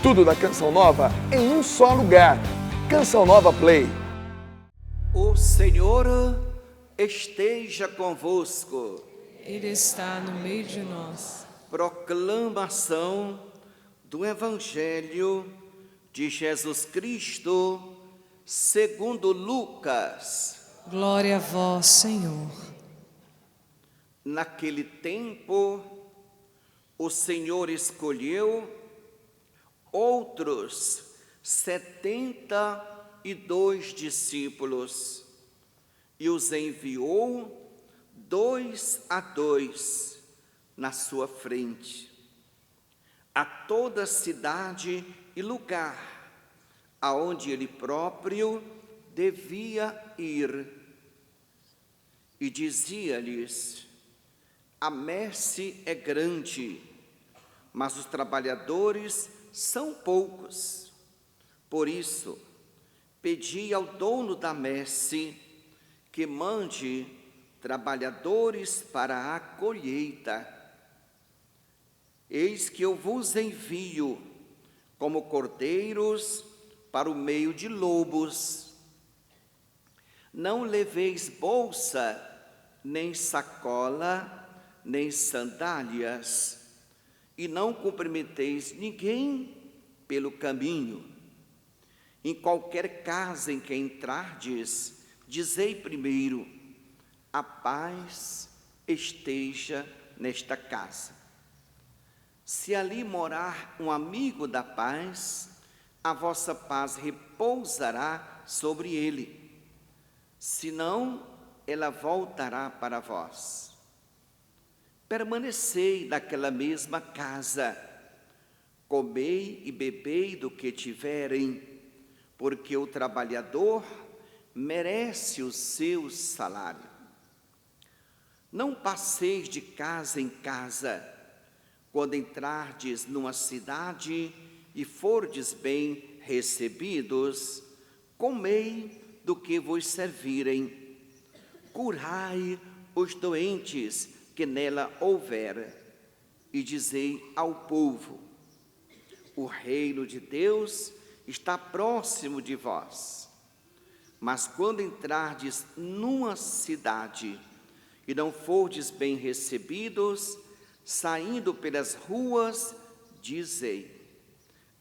Tudo da Canção Nova em um só lugar. Canção Nova Play. O Senhor esteja convosco. Ele está no meio de nós. Proclamação do Evangelho de Jesus Cristo, segundo Lucas. Glória a vós, Senhor. Naquele tempo, o Senhor escolheu outros 72 discípulos e os enviou 2 a 2 na sua frente, a toda cidade e lugar aonde ele próprio devia ir. E dizia-lhes: a messe é grande, mas os trabalhadores são poucos. Por isso, pedi ao dono da messe que mande trabalhadores para a colheita. Eis que eu vos envio como cordeiros para o meio de lobos. Não leveis bolsa, nem sacola, nem sandálias, e não cumprimenteis ninguém pelo caminho. Em qualquer casa em que entrardes, dizei primeiro: a paz esteja nesta casa. Se ali morar um amigo da paz, a vossa paz repousará sobre ele. Senão, ela voltará para vós. Permanecei naquela mesma casa, comei e bebei do que tiverem, porque o trabalhador merece o seu salário. Não passeis de casa em casa. Quando entrardes numa cidade e fordes bem recebidos, comei do que vos servirem. Curai os doentes que nela houver, e dizei ao povo: o reino de Deus está próximo de vós. Mas quando entrardes numa cidade e não fordes bem recebidos, saindo pelas ruas, dizei: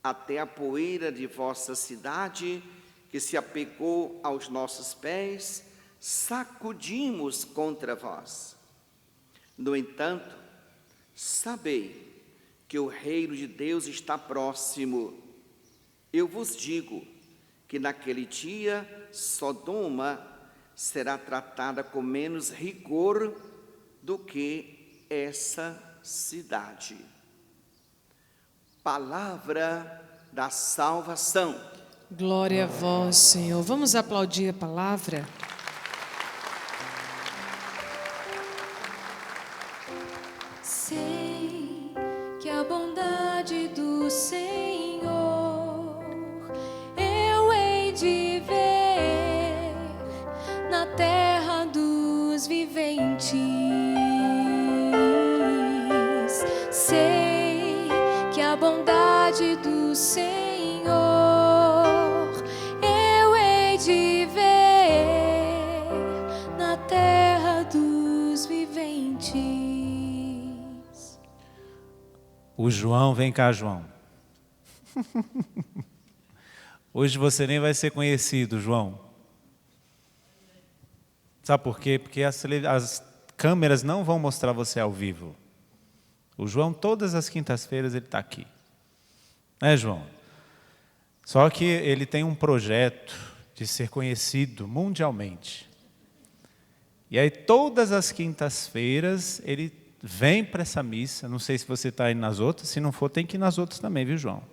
até a poeira de vossa cidade, que se apegou aos nossos pés, sacudimos contra vós. No entanto, sabei que o reino de Deus está próximo. Eu vos digo que naquele dia Sodoma será tratada com menos rigor do que essa cidade. Palavra da salvação. Glória a vós, Senhor. Vamos aplaudir a palavra? Sei que a bondade do Senhor eu hei de ver na terra dos viventes. Sei que a bondade do Senhor eu hei de ver na terra dos viventes. O João, vem cá, João. Hoje você nem vai ser conhecido, João. Sabe por quê? Porque as câmeras não vão mostrar você ao vivo. O João, todas as quintas-feiras, ele está aqui. Né, João? Só que ele tem um projeto de ser conhecido mundialmente. E aí, todas as quintas-feiras, ele vem para essa missa. Não sei se você está indo nas outras. Se não for, tem que ir nas outras também, viu, João?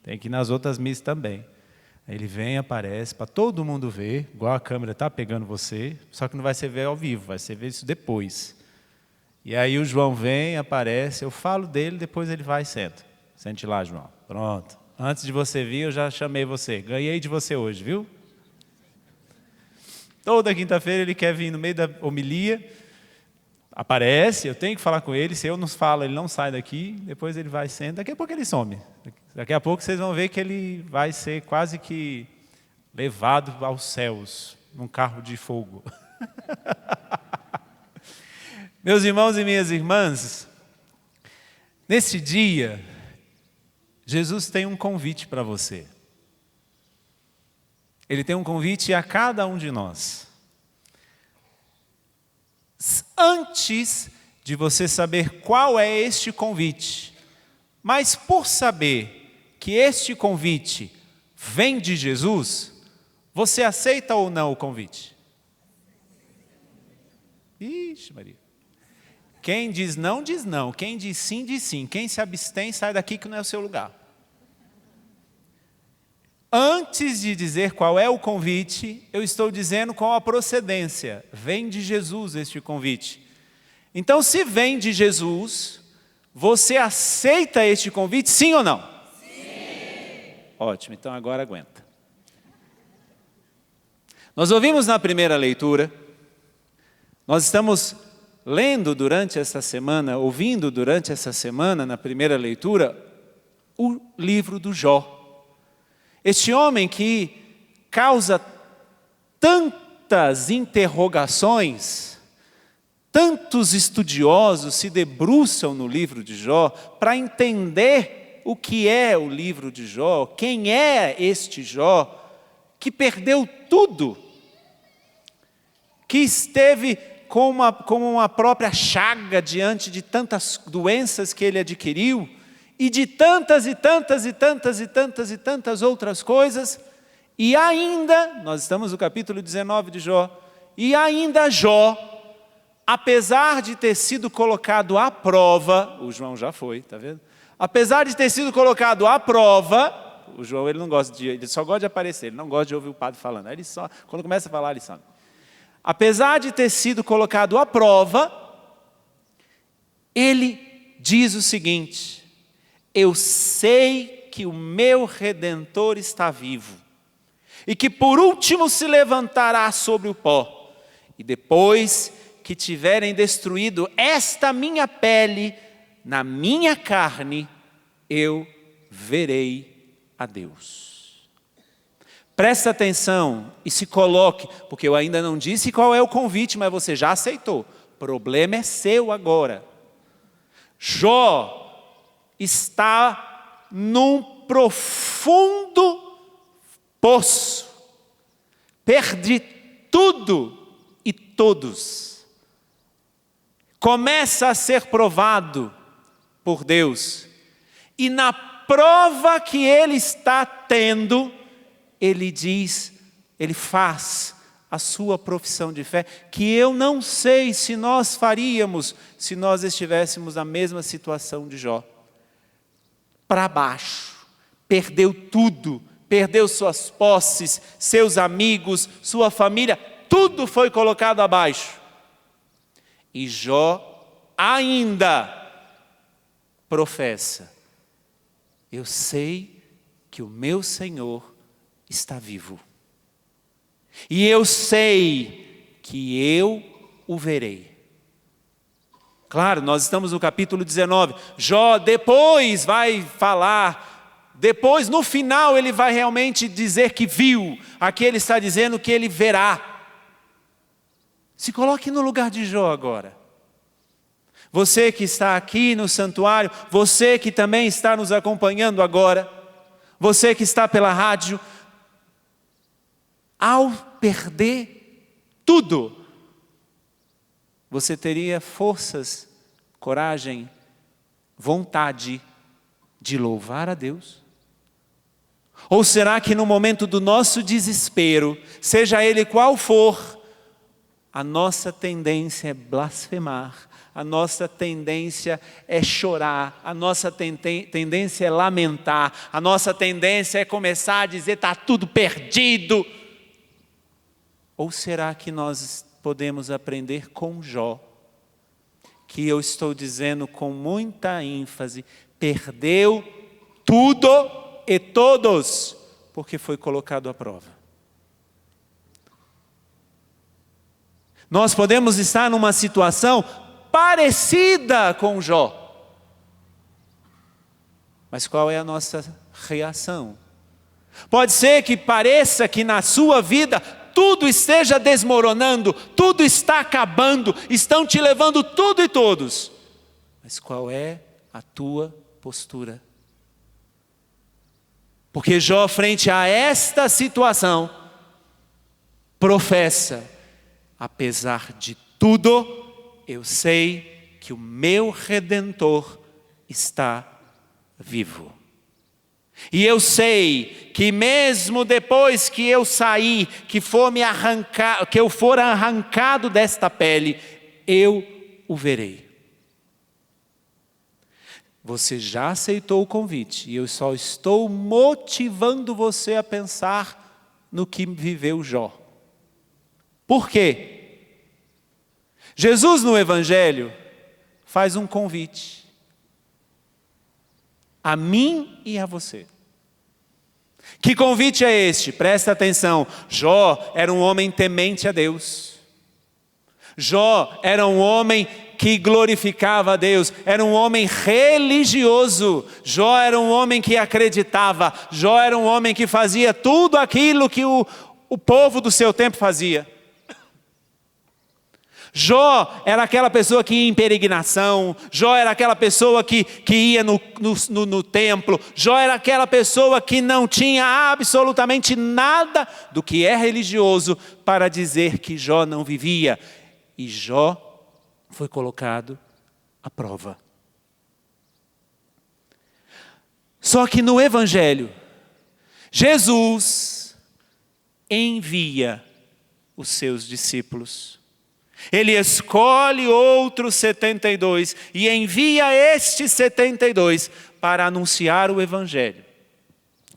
Tem que ir nas outras missas também. Aí ele vem, aparece, para todo mundo ver, igual a câmera está pegando você, só que não vai ser ver ao vivo, vai ser ver isso depois. E aí o João vem, aparece, eu falo dele, depois ele vai e senta. Sente lá, João. Pronto. Antes de você vir, eu já chamei você. Ganhei de você hoje, viu? Toda quinta-feira ele quer vir no meio da homilia, aparece, eu tenho que falar com ele, se eu não falo, ele não sai daqui, depois ele vai sendo, daqui a pouco ele some. Daqui a pouco vocês vão ver que ele vai ser quase que levado aos céus, num carro de fogo. Meus irmãos e minhas irmãs, nesse dia, Jesus tem um convite para você. Ele tem um convite a cada um de nós. Antes de você saber qual é este convite, mas por saber que este convite vem de Jesus, você aceita ou não o convite? Ixi, Maria. Quem diz não, diz não. Quem diz sim, diz sim. Quem se abstém, sai daqui que não é o seu lugar. Antes de dizer qual é o convite, eu estou dizendo qual a procedência. Vem de Jesus este convite. Então, se vem de Jesus, você aceita este convite, sim ou não? Sim. Ótimo, então agora aguenta. Nós ouvimos na primeira leitura, nós estamos lendo durante essa semana, ouvindo durante essa semana, na primeira leitura, o livro do Jó. Este homem que causa tantas interrogações, tantos estudiosos se debruçam no livro de Jó para entender o que é o livro de Jó, quem é este Jó, que perdeu tudo, que esteve como uma própria chaga diante de tantas doenças que ele adquiriu, e de tantas e tantas e tantas e tantas e tantas outras coisas, e ainda, nós estamos no capítulo 19 de Jó, e ainda Jó, apesar de ter sido colocado à prova, o João já foi, está vendo? Apesar de ter sido colocado à prova, o João ele só gosta de aparecer, ele não gosta de ouvir o padre falando, ele só, quando começa a falar, ele sabe. Apesar de ter sido colocado à prova, ele diz o seguinte: eu sei que o meu Redentor está vivo, e que por último se levantará sobre o pó, e depois que tiverem destruído esta minha pele, na minha carne, eu verei a Deus. Presta atenção e se coloque, porque eu ainda não disse qual é o convite, mas você já aceitou. O problema é seu agora. Jó está num profundo poço. Perde tudo e todos. Começa a ser provado por Deus. E na prova que ele está tendo, ele diz, ele faz a sua profissão de fé, que eu não sei se nós faríamos se nós estivéssemos na mesma situação de Jó. Para baixo, perdeu tudo, perdeu suas posses, seus amigos, sua família, tudo foi colocado abaixo. E Jó ainda professa: eu sei que o meu Senhor está vivo. E eu sei que eu o verei. Claro, nós estamos no capítulo 19. Jó depois vai falar, depois no final ele vai realmente dizer que viu. Aqui ele está dizendo que ele verá. Se coloque no lugar de Jó agora. Você que está aqui no santuário, você que também está nos acompanhando agora, você que está pela rádio, ao perder tudo, você teria forças, coragem, vontade de louvar a Deus? Ou será que no momento do nosso desespero, seja ele qual for, a nossa tendência é blasfemar, a nossa tendência é chorar, a nossa tendência é lamentar, a nossa tendência é começar a dizer está tudo perdido? Ou será que nós podemos aprender com Jó, que eu estou dizendo com muita ênfase, perdeu tudo e todos, porque foi colocado à prova. Nós podemos estar numa situação parecida com Jó. Mas qual é a nossa reação? Pode ser que pareça que na sua vida tudo esteja desmoronando, tudo está acabando, estão te levando tudo e todos. Mas qual é a tua postura? Porque Jó, frente a esta situação, professa: apesar de tudo, eu sei que o meu Redentor está vivo. E eu sei que mesmo depois que eu sair, que eu for arrancado desta pele, eu o verei. Você já aceitou o convite e eu só estou motivando você a pensar no que viveu Jó. Por quê? Jesus no Evangelho faz um convite a mim e a você. Que convite é este? Presta atenção. Jó era um homem temente a Deus. Jó era um homem que glorificava a Deus, era um homem religioso. Jó era um homem que acreditava. Jó era um homem que fazia tudo aquilo que o povo do seu tempo fazia. Jó era aquela pessoa que ia em peregrinação. Jó era aquela pessoa que ia no templo. Jó era aquela pessoa que não tinha absolutamente nada do que é religioso para dizer que Jó não vivia. E Jó foi colocado à prova. Só que no Evangelho, Jesus envia os seus discípulos. Ele escolhe outros 72 e envia estes 72 para anunciar o Evangelho.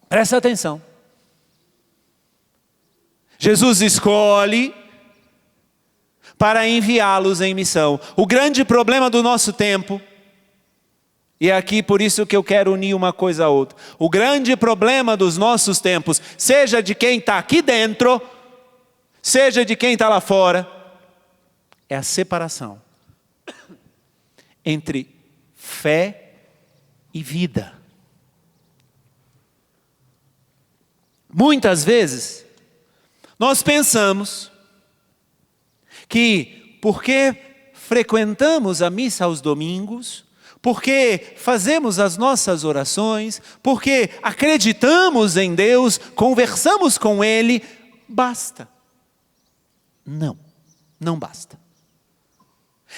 Presta atenção. Jesus escolhe para enviá-los em missão. O grande problema do nosso tempo, e é aqui por isso que eu quero unir uma coisa a outra. O grande problema dos nossos tempos, seja de quem está aqui dentro, seja de quem está lá fora, é a separação entre fé e vida. Muitas vezes, nós pensamos que porque frequentamos a missa aos domingos, porque fazemos as nossas orações, porque acreditamos em Deus, conversamos com Ele, basta. Não, não basta.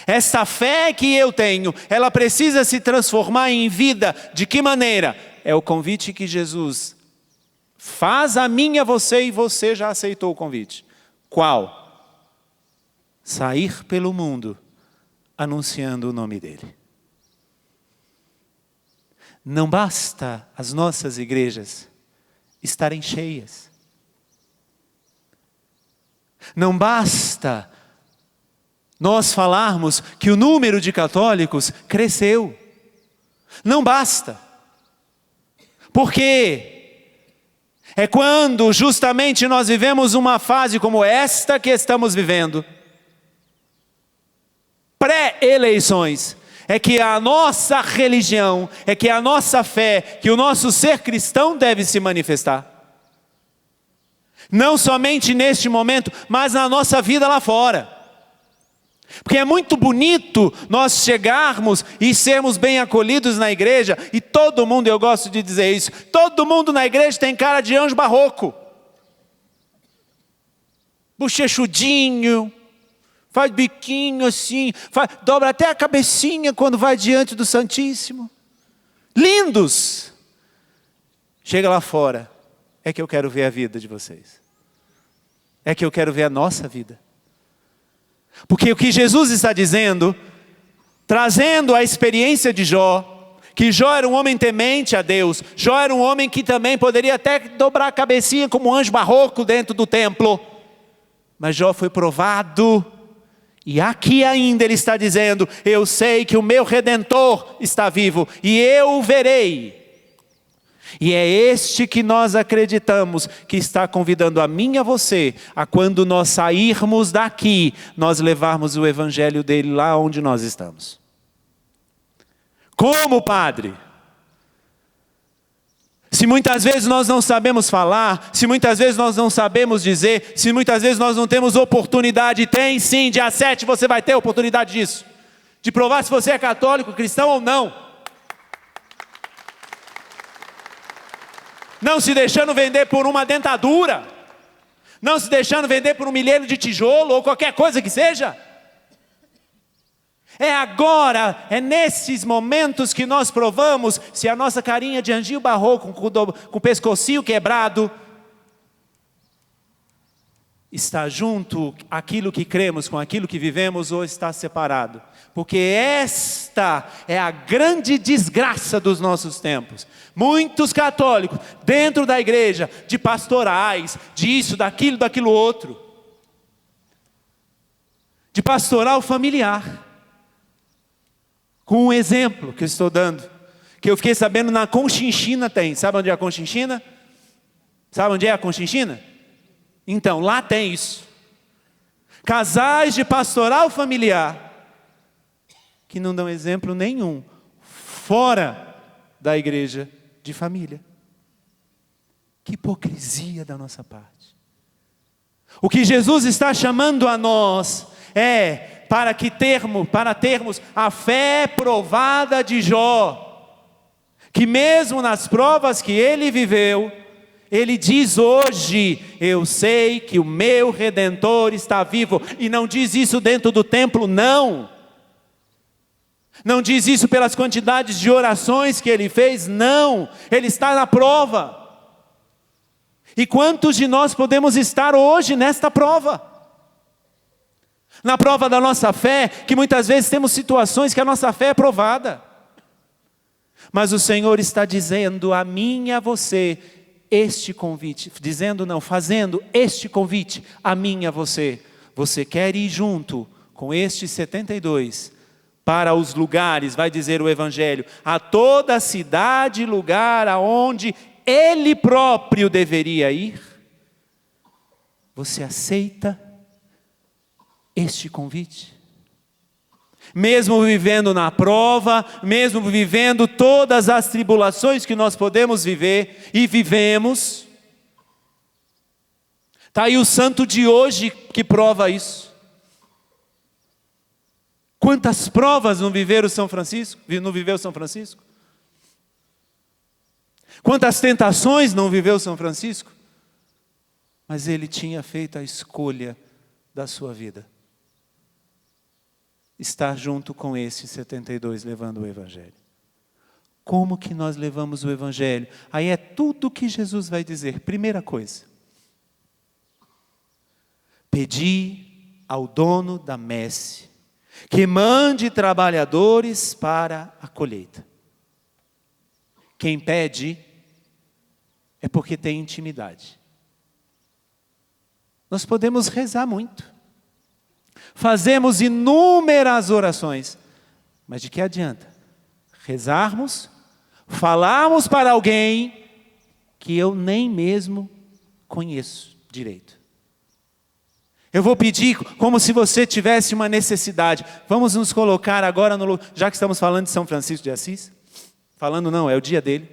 Essa fé que eu tenho, ela precisa se transformar em vida. De que maneira? É o convite que Jesus faz a mim e a você, e você já aceitou o convite. Qual? Sair pelo mundo anunciando o nome dele. Não basta as nossas igrejas estarem cheias. Não basta nós falarmos que o número de católicos cresceu. Não basta. Porque é quando justamente nós vivemos uma fase como esta que estamos vivendo, pré-eleições, é que a nossa religião, é que a nossa fé, que o nosso ser cristão deve se manifestar. Não somente neste momento, mas na nossa vida lá fora. Porque é muito bonito nós chegarmos e sermos bem acolhidos na igreja, e todo mundo, eu gosto de dizer isso, todo mundo na igreja tem cara de anjo barroco. Bochechudinho, faz biquinho assim, dobra até a cabecinha quando vai diante do Santíssimo. Lindos! Chega lá fora, é que eu quero ver a vida de vocês. É que eu quero ver a nossa vida. Porque o que Jesus está dizendo, trazendo a experiência de Jó, que Jó era um homem temente a Deus, Jó era um homem que também poderia até dobrar a cabecinha como um anjo barroco dentro do templo, mas Jó foi provado, e aqui ainda ele está dizendo: eu sei que o meu Redentor está vivo, e eu o verei. E é este que nós acreditamos que está convidando a mim e a você, a quando nós sairmos daqui, nós levarmos o evangelho dele lá onde nós estamos. Como, padre? Se muitas vezes nós não sabemos falar, se muitas vezes nós não sabemos dizer, se muitas vezes nós não temos oportunidade, tem sim, dia 7 você vai ter oportunidade disso, de provar se você é católico, cristão ou não. Não se deixando vender por uma dentadura, não se deixando vender por um milheiro de tijolo ou qualquer coisa que seja. É agora, é nesses momentos que nós provamos se a nossa carinha de anjinho barroco com o pescocinho quebrado está junto aquilo que cremos com aquilo que vivemos ou está separado. Porque esta é a grande desgraça dos nossos tempos. Muitos católicos dentro da igreja, de pastorais, disso, daquilo outro. De pastoral familiar. Com um exemplo que eu estou dando, que eu fiquei sabendo na Conchinchina tem. Sabe onde é a Conchinchina? Sabe onde é a Conchinchina? Então, lá tem isso. Casais de pastoral familiar que não dão exemplo nenhum fora da igreja de família. Que hipocrisia da nossa parte. O que Jesus está chamando a nós é para termos a fé provada de Jó, que mesmo nas provas que ele viveu, ele diz hoje, eu sei que o meu Redentor está vivo, e não diz isso dentro do templo, não diz isso pelas quantidades de orações que ele fez, não, ele está na prova. E quantos de nós podemos estar hoje nesta prova? Na prova da nossa fé, que muitas vezes temos situações que a nossa fé é provada. Mas o Senhor está dizendo a mim e a você este convite, fazendo este convite a mim e a você. Você quer ir junto com estes 72 para os lugares, vai dizer o Evangelho, a toda cidade e lugar aonde Ele próprio deveria ir? Você aceita este convite? Mesmo vivendo na prova, mesmo vivendo todas as tribulações que nós podemos viver e vivemos, está aí o santo de hoje que prova isso. Quantas provas não viveu São Francisco? Quantas tentações não viveu São Francisco? Mas ele tinha feito a escolha da sua vida. Estar junto com esses 72 levando o Evangelho. Como que nós levamos o Evangelho? Aí é tudo que Jesus vai dizer. Primeira coisa. Pedi ao dono da messe que mande trabalhadores para a colheita. Quem pede é porque tem intimidade. Nós podemos rezar muito. Fazemos inúmeras orações, mas de que adianta? Rezarmos, falarmos para alguém que eu nem mesmo conheço direito. Eu vou pedir como se você tivesse uma necessidade. Vamos nos colocar agora, já que estamos falando de São Francisco de Assis. Falando não, é o dia dele.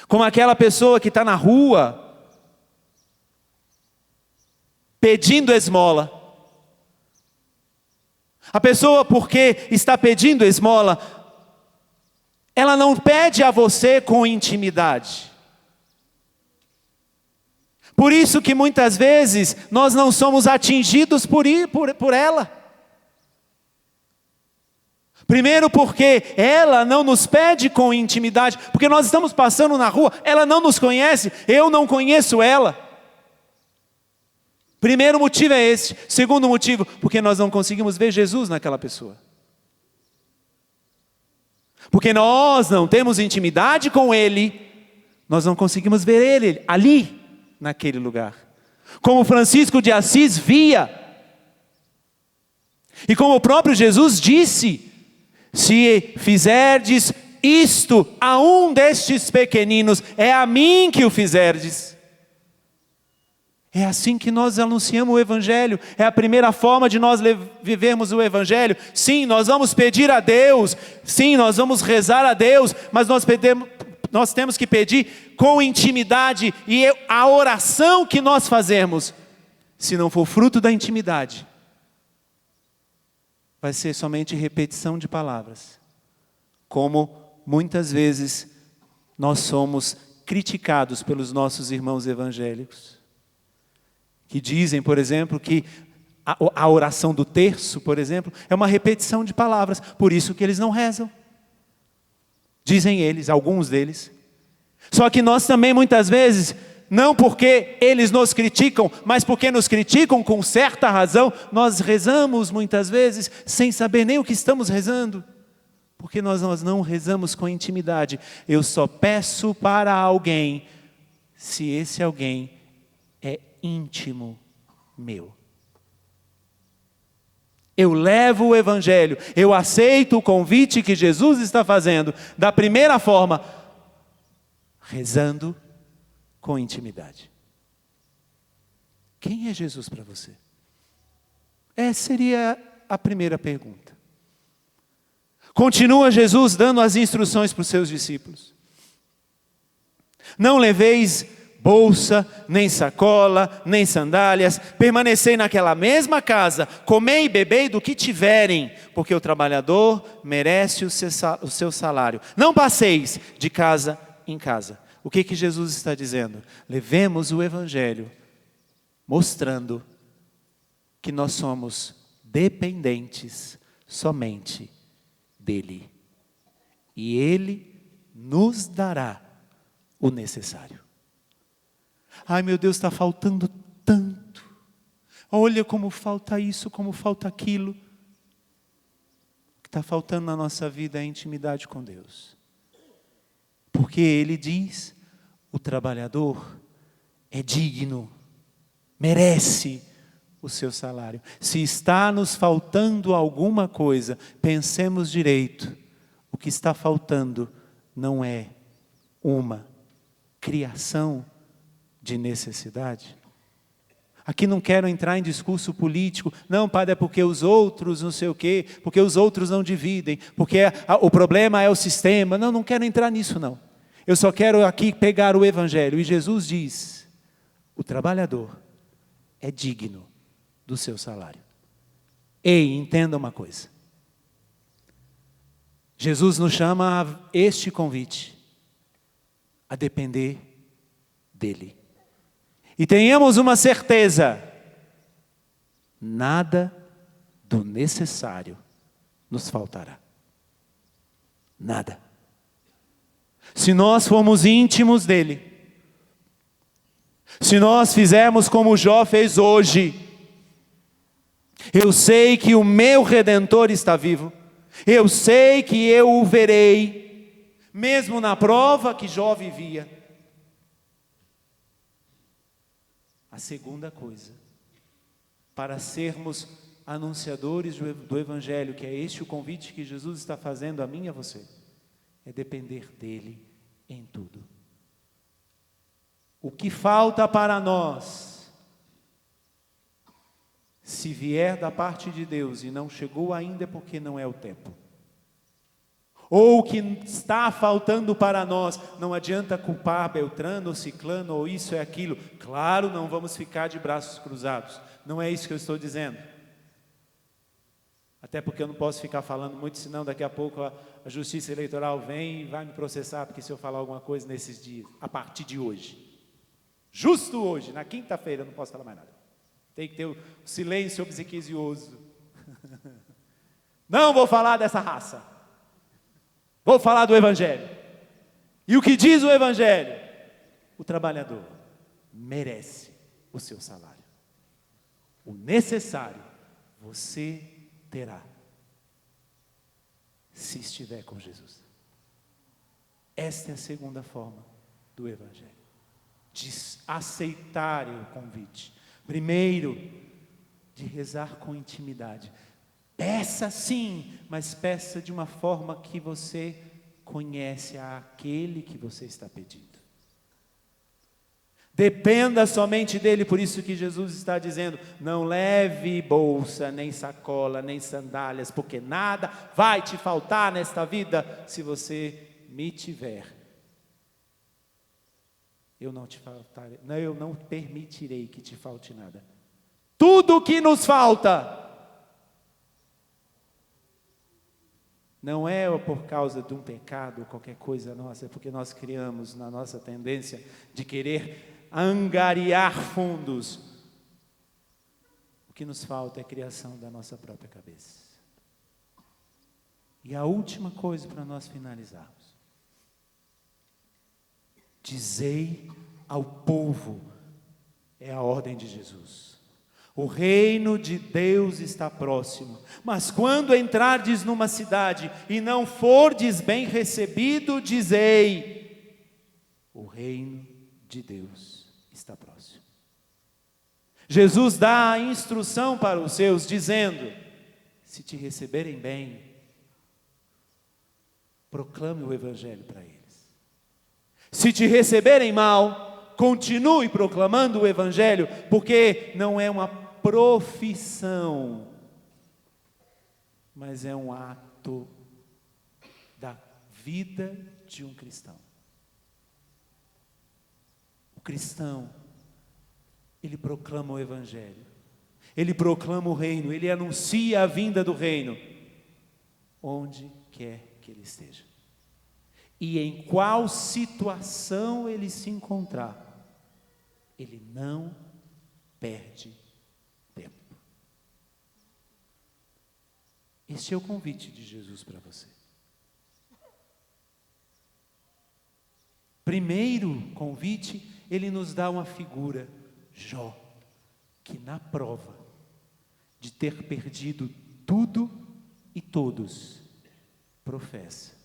Como aquela pessoa que está na rua, pedindo esmola. A pessoa, porque está pedindo esmola, ela não pede a você com intimidade. Por isso que muitas vezes nós não somos atingidos por ela. Primeiro porque ela não nos pede com intimidade, porque nós estamos passando na rua, ela não nos conhece, eu não conheço ela. Primeiro motivo é esse. Segundo motivo, porque nós não conseguimos ver Jesus naquela pessoa. Porque nós não temos intimidade com Ele, nós não conseguimos ver Ele ali, naquele lugar. Como Francisco de Assis via. E como o próprio Jesus disse, se fizerdes isto a um destes pequeninos, é a mim que o fizerdes. É assim que nós anunciamos o Evangelho. É a primeira forma de nós vivermos o Evangelho. Sim, nós vamos pedir a Deus. Sim, nós vamos rezar a Deus. Mas nós temos que pedir com intimidade. E a oração que nós fazemos, se não for fruto da intimidade, vai ser somente repetição de palavras. Como muitas vezes nós somos criticados pelos nossos irmãos evangélicos, que dizem, por exemplo, que a oração do terço, por exemplo, é uma repetição de palavras, por isso que eles não rezam. Dizem eles, alguns deles. Só que nós também muitas vezes, não porque eles nos criticam, mas porque nos criticam com certa razão, nós rezamos muitas vezes sem saber nem o que estamos rezando. Porque nós não rezamos com intimidade. Eu só peço para alguém, se esse alguém é íntimo meu. Eu levo o Evangelho, eu aceito o convite que Jesus está fazendo, da primeira forma, rezando com intimidade. Quem é Jesus para você? Essa seria a primeira pergunta. Continua Jesus dando as instruções para os seus discípulos. Não leveis bolsa, nem sacola, nem sandálias, permanecei naquela mesma casa, comei e bebei do que tiverem, porque o trabalhador merece o seu salário. Não passeis de casa em casa. O que Jesus está dizendo? Levemos o Evangelho, mostrando que nós somos dependentes somente dEle. E Ele nos dará o necessário. Ai, meu Deus, está faltando tanto. Olha como falta isso, como falta aquilo. O que está faltando na nossa vida é a intimidade com Deus. Porque Ele diz, o trabalhador é digno, merece o seu salário. Se está nos faltando alguma coisa, pensemos direito. O que está faltando não é uma criação de necessidade. Aqui não quero entrar em discurso político. Não, padre, é porque os outros não sei o quê, porque os outros não dividem, porque o problema é o sistema. Não, não quero entrar nisso não. Eu só quero aqui pegar o Evangelho. E Jesus diz, o trabalhador é digno do seu salário. Ei, entenda uma coisa. Jesus nos chama a este convite, a depender dEle. E tenhamos uma certeza, nada do necessário nos faltará. Nada. Se nós formos íntimos dEle, se nós fizermos como Jó fez hoje, eu sei que o meu Redentor está vivo, eu sei que eu o verei, mesmo na prova que Jó vivia. A segunda coisa, para sermos anunciadores do Evangelho, que é este o convite que Jesus está fazendo a mim e a você, é depender dEle em tudo. O que falta para nós, se vier da parte de Deus e não chegou ainda, é porque não é o tempo. Ou o que está faltando para nós, não adianta culpar Beltrano ou Ciclano ou isso é aquilo. Claro, não vamos ficar de braços cruzados. Não é isso que eu estou dizendo. Até porque eu não posso ficar falando muito, senão daqui a pouco a Justiça Eleitoral vem e vai me processar, porque se eu falar alguma coisa nesses dias, a partir de hoje, justo hoje, na quinta-feira, eu não posso falar mais nada. Tem que ter o silêncio obsequioso. Não vou falar dessa raça. Vou falar do Evangelho. E o que diz o Evangelho? O trabalhador merece o seu salário. O necessário você terá, se estiver com Jesus. Esta é a segunda forma do Evangelho, de aceitar o convite. Primeiro, de rezar com intimidade. Peça sim, mas peça de uma forma que você conhece aquele que você está pedindo. Dependa somente dele, por isso que Jesus está dizendo: não leve bolsa, nem sacola, nem sandálias, porque nada vai te faltar nesta vida se você me tiver. Eu não permitirei que te falte nada. Tudo o que nos falta não é por causa de um pecado ou qualquer coisa nossa, é porque nós criamos na nossa tendência de querer angariar fundos. O que nos falta é a criação da nossa própria cabeça. E a última coisa para nós finalizarmos: dizei ao povo, é a ordem de Jesus. O reino de Deus está próximo, mas quando entrardes numa cidade e não fordes bem recebido, dizei: o reino de Deus está próximo. Jesus dá a instrução para os seus, dizendo: se te receberem bem, proclame o evangelho para eles. Se te receberem mal, continue proclamando o evangelho, porque não é uma profissão, mas é um ato da vida de um cristão. O cristão, ele proclama o evangelho, ele proclama o reino, ele anuncia a vinda do reino, onde quer que ele esteja. E em qual situação ele se encontrar, ele não perde tempo. Este é o convite de Jesus para você. Primeiro convite, ele nos dá uma figura, Jó, que na prova de ter perdido tudo e todos, professa: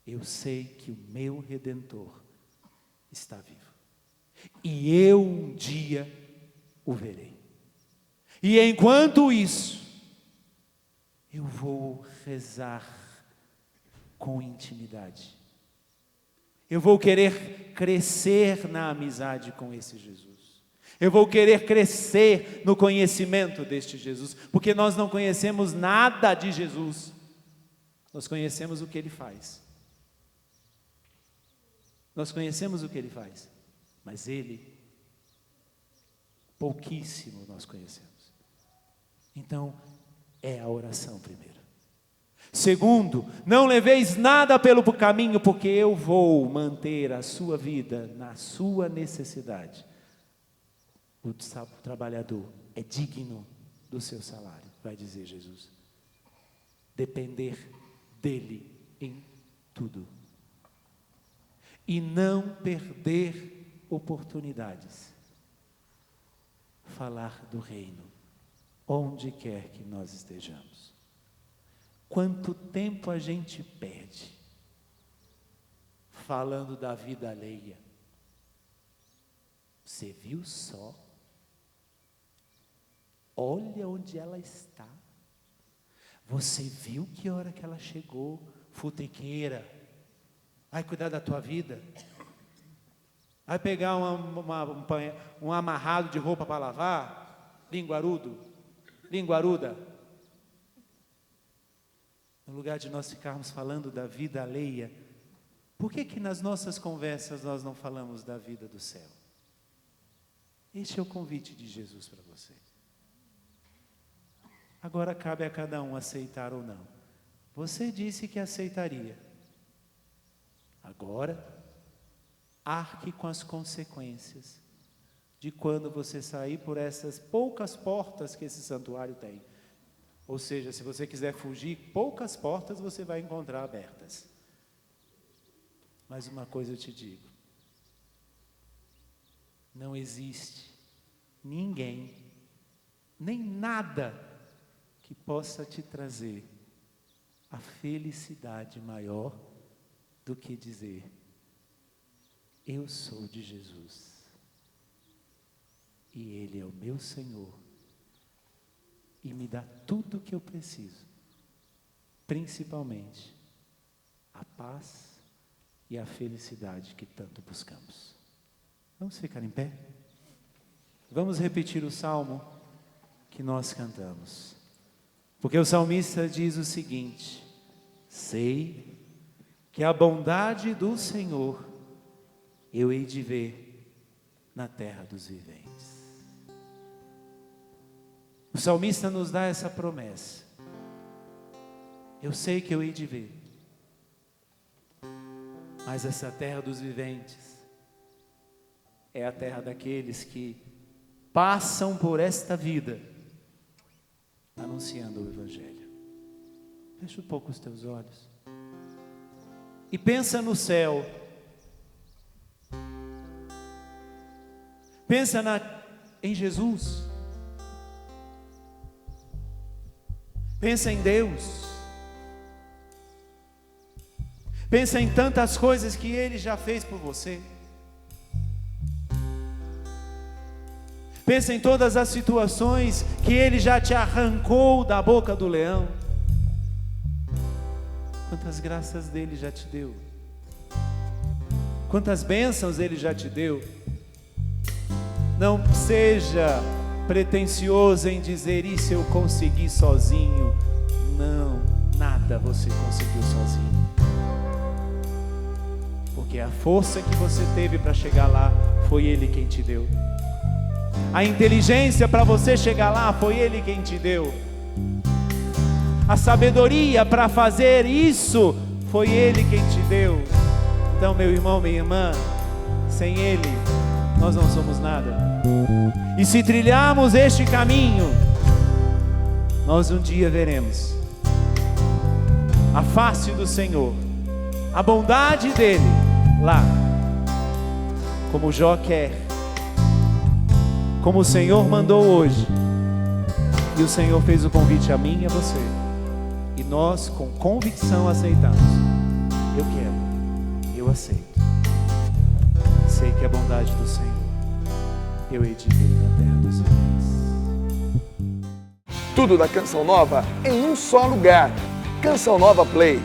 eu sei que o meu Redentor está vivo, e eu um dia o verei. E enquanto isso, eu vou rezar com intimidade. Eu vou querer crescer na amizade com esse Jesus. Eu vou querer crescer no conhecimento deste Jesus, porque nós não conhecemos nada de Jesus, nós conhecemos o que ele faz. Nós conhecemos o que ele faz, mas ele, pouquíssimo nós conhecemos. Então, é a oração primeiro. Segundo, não leveis nada pelo caminho, porque eu vou manter a sua vida na sua necessidade. O trabalhador é digno do seu salário, vai dizer Jesus. Depender dele em tudo. E não perder oportunidades. Falar do reino, onde quer que nós estejamos. Quanto tempo a gente perde falando da vida alheia? Você viu só? Olha onde ela está. Você viu que hora que ela chegou? Futequeira. Vai cuidar da tua vida. Vai pegar um amarrado de roupa para lavar? Linguaruda. No lugar de nós ficarmos falando da vida alheia, por que nas nossas conversas nós não falamos da vida do céu? Este é o convite de Jesus para você. Agora cabe a cada um aceitar ou não. Você disse que aceitaria. Agora, arque com as consequências de quando você sair por essas poucas portas que esse santuário tem. Ou seja, se você quiser fugir, poucas portas você vai encontrar abertas. Mas uma coisa eu te digo: não existe ninguém, nem nada que possa te trazer a felicidade maior do que dizer: eu sou de Jesus e Ele é o meu Senhor e me dá tudo o que eu preciso, principalmente a paz e a felicidade que tanto buscamos. Vamos ficar em pé? Vamos repetir o salmo que nós cantamos. Porque o salmista diz o seguinte: sei que a bondade do Senhor eu hei de ver na terra dos viventes. O salmista nos dá essa promessa. Eu sei que eu hei de ver, mas essa terra dos viventes é a terra daqueles que passam por esta vida anunciando o Evangelho. Fecha um pouco os teus olhos e pensa no céu. Pensa em Jesus. Pensa em Deus. Pensa em tantas coisas que Ele já fez por você. Pensa em todas as situações que Ele já te arrancou da boca do leão. Quantas graças dele já te deu. Quantas bênçãos Ele já te deu. Não seja pretensioso em dizer: isso eu consegui sozinho. Não, nada você conseguiu sozinho. Porque a força que você teve para chegar lá, foi Ele quem te deu. A inteligência para você chegar lá, foi Ele quem te deu. A sabedoria para fazer isso, foi Ele quem te deu. Então, meu irmão, minha irmã, sem Ele, nós não somos nada. E se trilharmos este caminho, nós um dia veremos a face do Senhor, a bondade dEle lá, como Jó quer, como o Senhor mandou hoje. E o Senhor fez o convite a mim e a você, e nós com convicção aceitamos. Eu quero, eu aceito. Sei que a bondade do Senhor eu hei de ver na terra dos viventes. Tudo da Canção Nova em um só lugar. Canção Nova Play.